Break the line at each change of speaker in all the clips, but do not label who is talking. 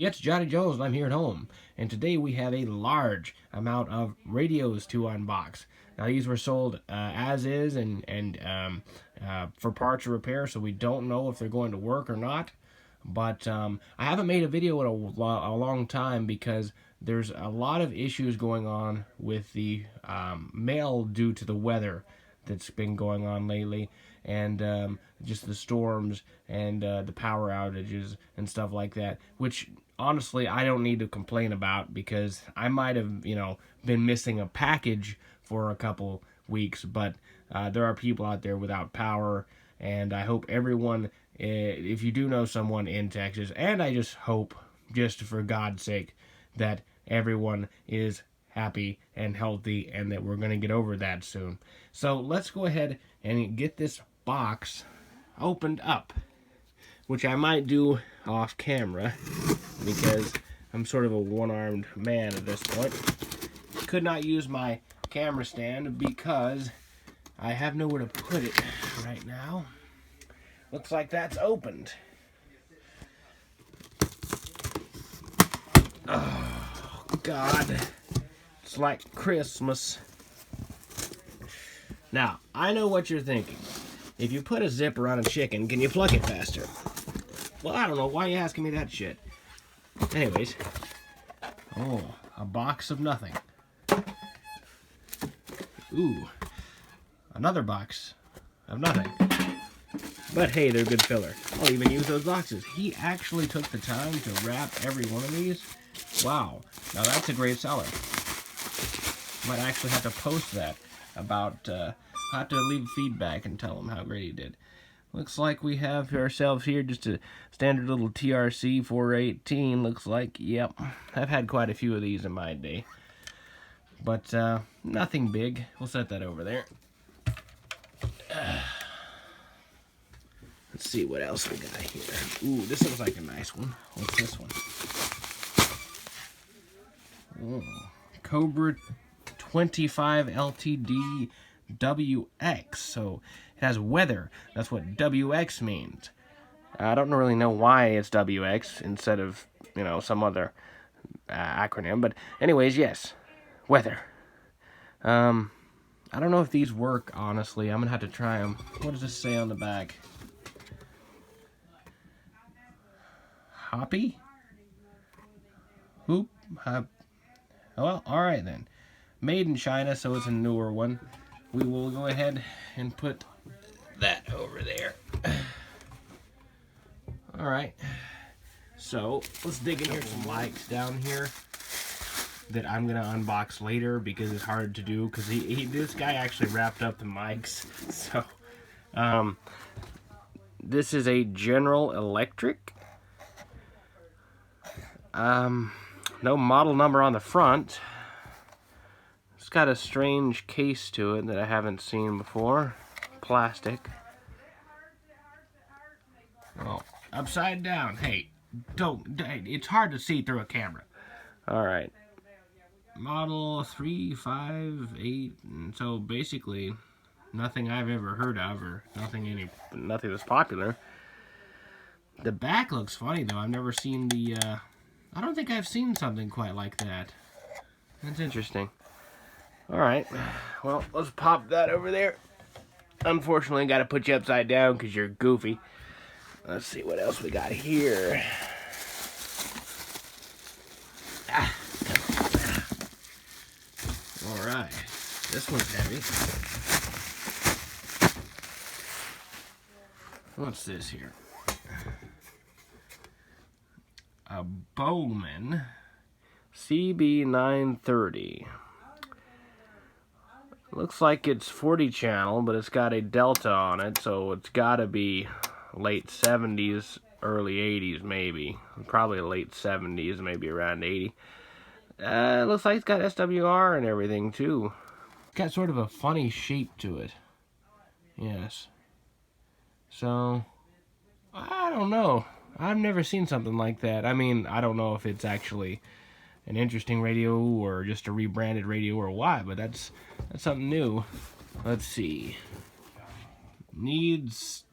It's Johnny Jones and I'm here at home, and today we have a large amount of radios to unbox. Now these were sold as is and for parts or repair, so we don't know if they're going to work or not. But I haven't made a video in a long time because there's a lot of issues going on with the mail due to the weather that's been going on lately, and just the storms and the power outages and stuff like that, which honestly I don't need to complain about because I might have, been missing a package for a couple weeks, but there are people out there without power, and I hope everyone, if you do know someone in Texas, and I just hope, just for God's sake, that everyone is happy and healthy and that we're going to get over that soon. So let's go ahead and get this box opened up, which I might do off camera because I'm sort of a one-armed man at this point. Could not use my camera stand because I have nowhere to put it right now. Looks like that's opened. Oh, God. It's like Christmas. Now, I know what you're thinking. If you put a zipper on a chicken, can you pluck it faster? Well, I don't know. Why are you asking me that shit? Anyways. Oh, a box of nothing. Ooh. Another box of nothing. But hey, they're good filler. I'll even use those boxes. He actually took the time to wrap every one of these. Wow. Now that's a great seller. Might actually have to post that about, I have to leave feedback and tell him how great he did. Looks like we have ourselves here just a standard little TRC 418, looks like. Yep, I've had quite a few of these in my day. But nothing big. We'll set that over there. Let's see what else we got here. Ooh, this looks like a nice one. What's this one? Oh, Cobra 25 Ltd Wx. So it has weather. That's what Wx means. I don't really know why it's Wx instead of, some other acronym. But anyways, yes, weather. I don't know if these work, honestly. I'm going to have to try them. What does this say on the back? Hoppy? Hoop? Well, alright then. Made in China, so it's a newer one. We will go ahead and put that over there. Alright. So, let's dig in here. Some mics down here that I'm going to unbox later because it's hard to do because this guy actually wrapped up the mics. So, this is a General Electric. No model number on the front. It's got a strange case to it that I haven't seen before. Plastic. Oh, upside down. Hey, it's hard to see through a camera. Alright. Model 358, and so basically nothing I've ever heard of, or nothing that's popular. The back looks funny though. I've never seen the I don't think I've seen something quite like that. That's interesting. Alright, well, let's pop that over there. Unfortunately, got to put you upside down because you're goofy. Let's see what else we got here. Alright, this one's heavy. What's this here? A Bowman Cb 930. Looks like it's 40 channel, but it's got a delta on it, so it's got to be late 70s, early 80s maybe. Probably late 70s, maybe around 80. Looks like it's got SWR and everything too. It's got sort of a funny shape to it. Yes. So, I don't know. I've never seen something like that. I mean, I don't know if it's actually an interesting radio or just a rebranded radio or why, but that's something new. Let's see. Needs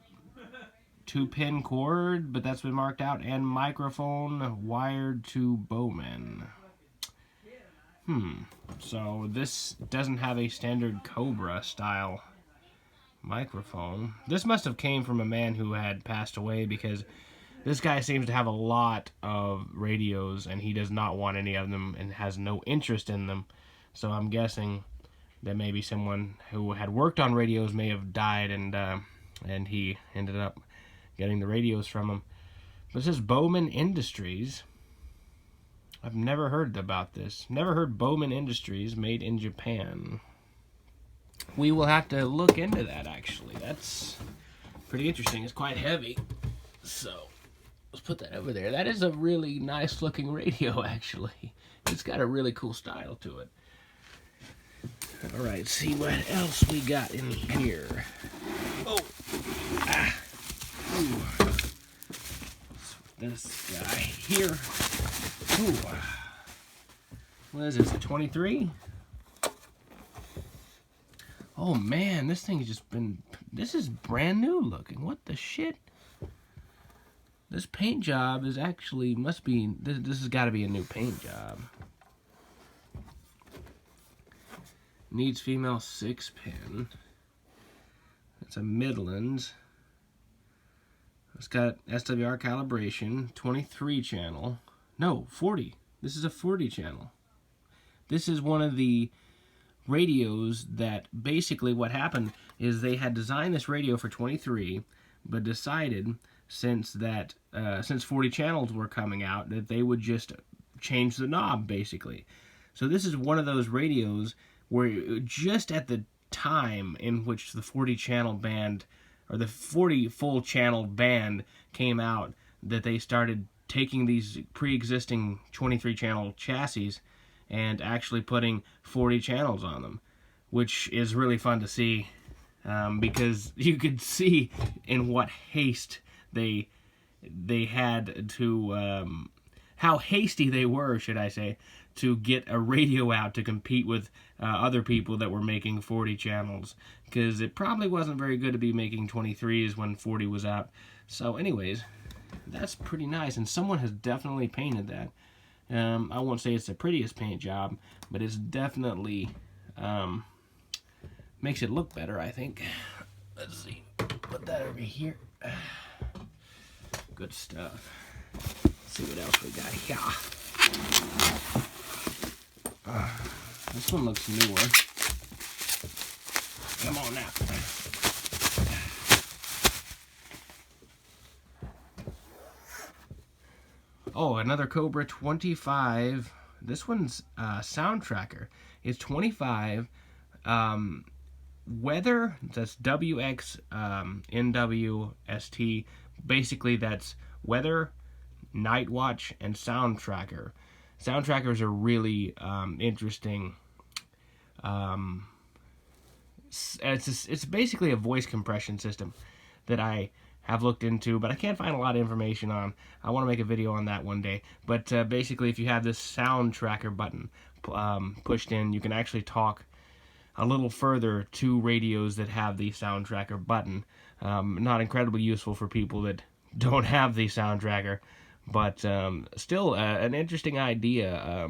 2-pin cord, but that's been marked out, and microphone wired to Bowman. So this doesn't have a standard Cobra style microphone. This must have came from a man who had passed away, because this guy seems to have a lot of radios and he does not want any of them and has no interest in them. So I'm guessing that maybe someone who had worked on radios may have died, and he ended up getting the radios from him. This is Bowman Industries. I've never heard about this. Never heard Bowman Industries, made in Japan. We will have to look into that, actually. That's pretty interesting. It's quite heavy. So, let's put that over there. That is a really nice looking radio, actually. It's got a really cool style to it. Alright, see what else we got in here. Oh! Ooh. This guy here. Ooh. What is this, a 23? Oh man, this thing's just been... This is brand new looking. What the shit? This paint job is actually... Must be... This has got to be a new paint job. Needs female 6-pin. It's a Midland. It's got SWR calibration, 23 channel. No, 40. This is a 40 channel. This is one of the radios that basically what happened is they had designed this radio for 23, but decided since 40 channels were coming out that they would just change the knob basically. So this is one of those radios where just at the time in which the 40 channel band, or the 40 full channel band came out, that they started taking these pre-existing 23 channel chassis and actually putting 40 channels on them, which is really fun to see, because you could see in what haste they had to, how hasty they were, should I say, to get a radio out to compete with other people that were making 40 channels, because it probably wasn't very good to be making 23s when 40 was out. So anyways, that's pretty nice, and someone has definitely painted that. I won't say it's the prettiest paint job, but it's definitely makes it look better, I think. Let's see, put that over here. Good stuff. Let's see what else we got here. This one looks newer. Come on now. Oh, another Cobra 25. This one's sound tracker. It's 25 weather. That's WX NWST. Basically, that's weather, night watch, and sound tracker. Sound trackers are really interesting. It's basically a voice compression system that I have looked into, but I can't find a lot of information on. I want to make a video on that one day. But basically, if you have this sound tracker button pushed in, you can actually talk a little further to radios that have the sound tracker button. Not incredibly useful for people that don't have the sound tracker, but still an interesting idea.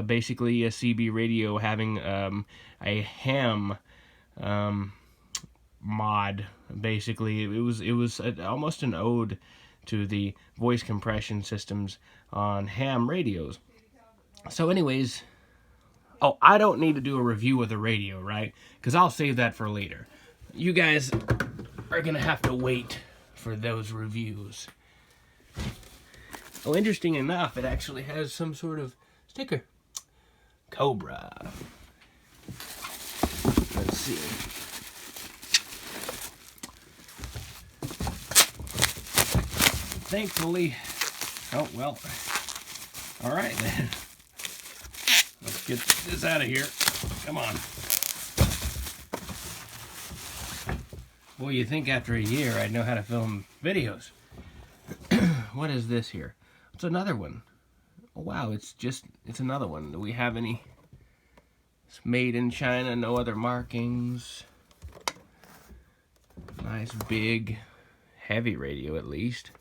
Basically, a CB radio having a ham mod. Basically, it was almost an ode to the voice compression systems on ham radios. So anyways, oh, I don't need to do a review of the radio, right? Because I'll save that for later. You guys are gonna have to wait for those reviews. Oh, interesting enough, it actually has some sort of sticker. Cobra. Let's see. Thankfully, oh well. All right then. Let's get this out of here. Come on. Boy, you think after a year I'd know how to film videos. What is this here? It's another one. Oh, wow, it's another one. Do we have any? It's made in China, no other markings. Nice big heavy radio at least.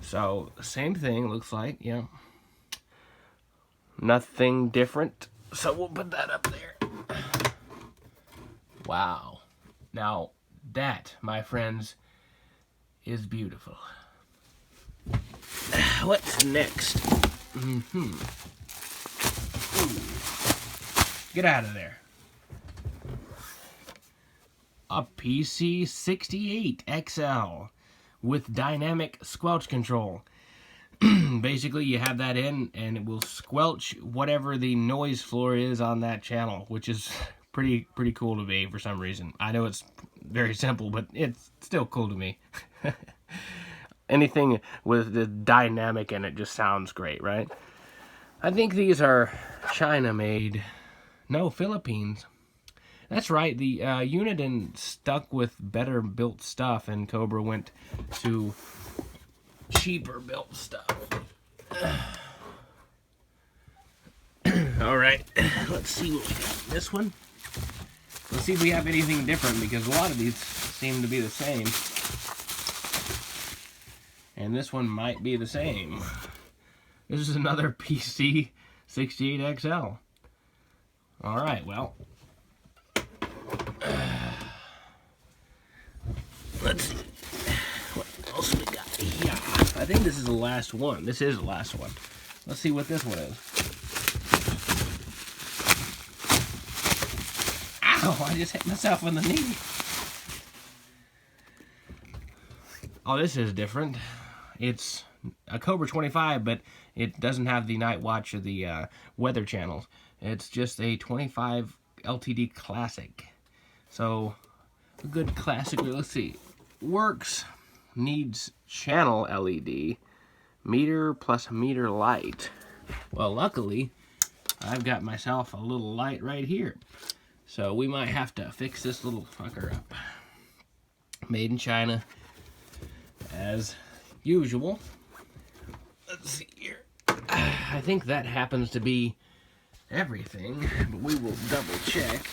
So same thing, looks like, yeah. Nothing different. So we'll put that up there. Wow. Now that, my friends, is beautiful. What's next? Get out of there. A PC68XL with Dynamic Squelch Control. Basically, you have that in, and it will squelch whatever the noise floor is on that channel, which is pretty cool to me for some reason. I know it's very simple, but it's still cool to me. Anything with the dynamic in it just sounds great, right? I think these are China-made. No, Philippines. That's right, the UNIDEN stuck with better built stuff, and Cobra went to cheaper built stuff. Alright, let's see what we got. This one. Let's see if we have anything different, because a lot of these seem to be the same. And this one might be the same. This is another PC68XL. Alright, well. Let's see what else we got here. I think this is the last one. This is the last one. Let's see what this one is. Ow! I just hit myself on the knee. Oh, this is different. It's a Cobra 25, but it doesn't have the night watch or the weather channels. It's just a 25 Ltd classic. So, a good classic. Let's see. Works. Needs channel LED. Meter plus meter light. Well, luckily, I've got myself a little light right here. So, we might have to fix this little fucker up. Made in China. As usual. Let's see here. I think that happens to be everything, but we will double check.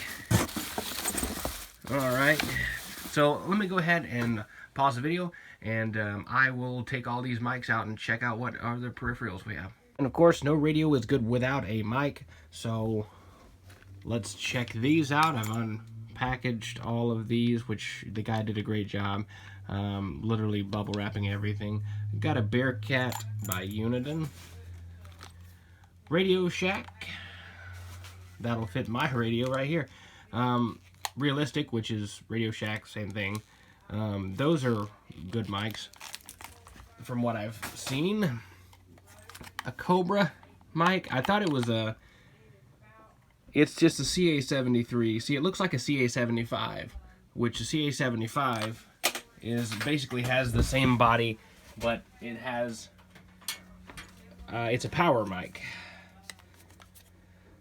Alright, so let me go ahead and pause the video, and I will take all these mics out and check out what other peripherals we have. And of course, no radio is good without a mic, so let's check these out. I've unpackaged all of these, which the guy did a great job. Literally bubble wrapping everything. Got a Bearcat by UNIDEN. Radio Shack. That'll fit my radio right here. Realistic, which is Radio Shack, same thing. Those are good mics from what I've seen. A Cobra mic. I thought it was a... It's just a CA73. See, it looks like a CA75, which a CA75 is basically has the same body, but it has... it's a power mic.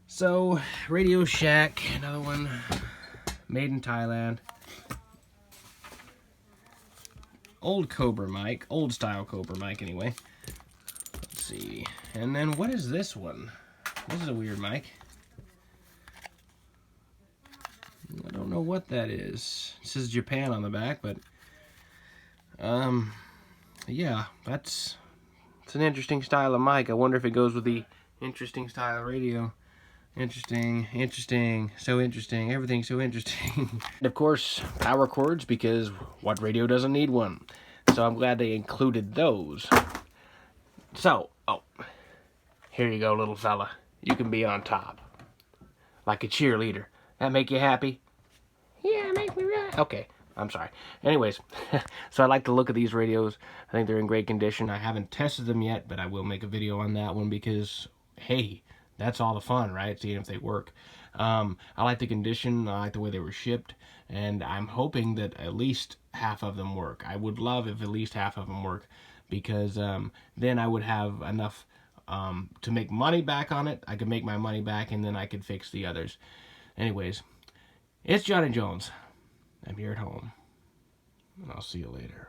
So, Radio Shack, another one, made in Thailand. Old Cobra mic, old style Cobra mic anyway. Let's see. And then what is this one? This is a weird mic. I don't know what that is. It says Japan on the back, but yeah, it's an interesting style of mic. I wonder if it goes with the interesting style radio. Interesting, so interesting, everything's so interesting. And of course, power cords, because what radio doesn't need one? So I'm glad they included those. So, oh, here you go, little fella. You can be on top. Like a cheerleader. That make you happy? Yeah, make me right. Okay, I'm sorry. Anyways, so I like to look at these radios. I think they're in great condition. I haven't tested them yet, but I will make a video on that one because, hey, that's all the fun, right? Seeing if they work. I like the condition. I like the way they were shipped. And I'm hoping that at least half of them work. I would love if at least half of them work. Because then I would have enough to make money back on it. I could make my money back and then I could fix the others. Anyways, it's Johnny Jones. I'm here at home. And I'll see you later.